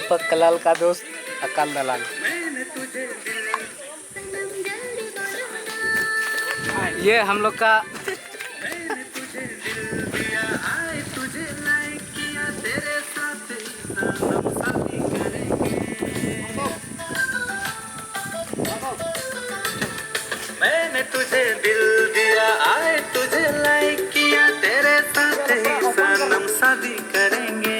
दीपक कलाल का दोस्त अकाल दलाल। ये हम लोग का मैंने तुझे दिल दिया, आए तुझे लाइक किया, तेरे साथ ही सनम शादी करेंगे।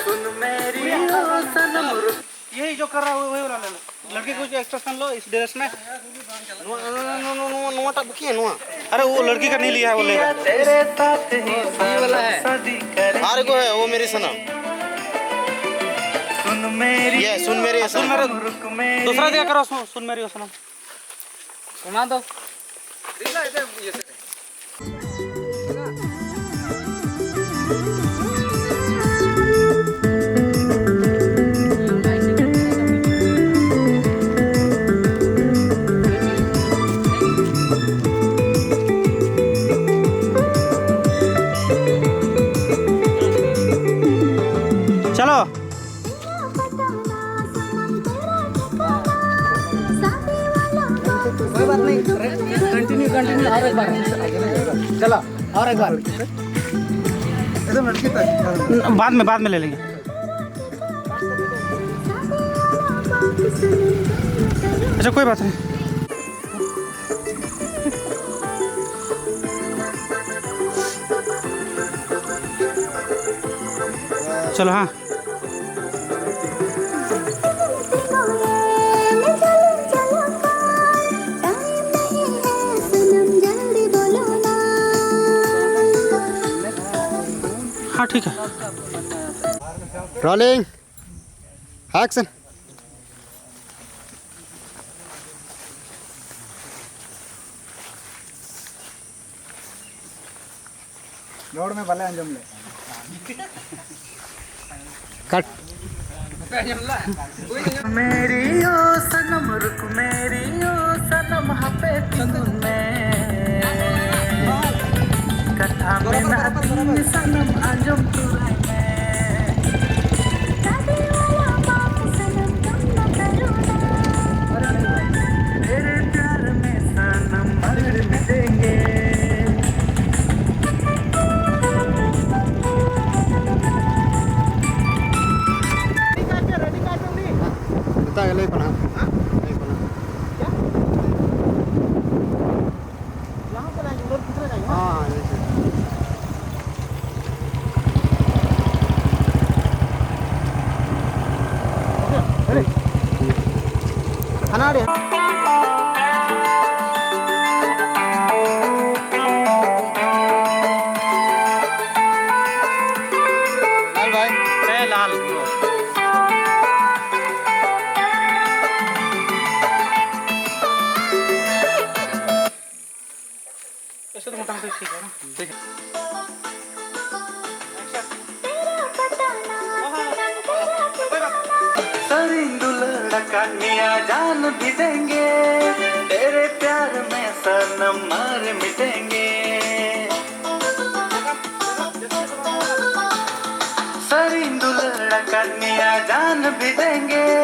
सुन मेरी ओ सनम। यही जो कर रहा है वही वाला ले लो। लड़की को जो एक्सप्रेशन लो इस ड्रेस में। अरे वो लड़की का नहीं लिया है, वो लेगा। तेरे साथ ही शादी करेंगे। आरे को है वो मेरी सनम। सुन मेरी, ये सुन मेरी, सुन मेरे रुक मेरी। दूसरा दिया करो, सुन मेरी सनम। सुना दो। चलो कोई बात नहीं, कंटिन्यू और एक बार। चलो और एक बार। बाद में ले लेंगे। अच्छा कोई बात नहीं। चलो हाँ। हाँ ठीक है। Rolling action. रोड में भले अंजम ले कट। मेरी ओ सनम, रुक मेरी ओ सनम, हपे तुमने कथा में नाती सनम अंजुम तुराई में। तेरे प्यार में सनम मर मिटेंगे। kita lagi pernah. खाना लाल ऐसे तो मोटा ठीक है ना। ठीक है। कन्या जान भी देंगे, तेरे प्यार में सनम मर मिटेंगे। सरिंदुल कन्या जान भी देंगे।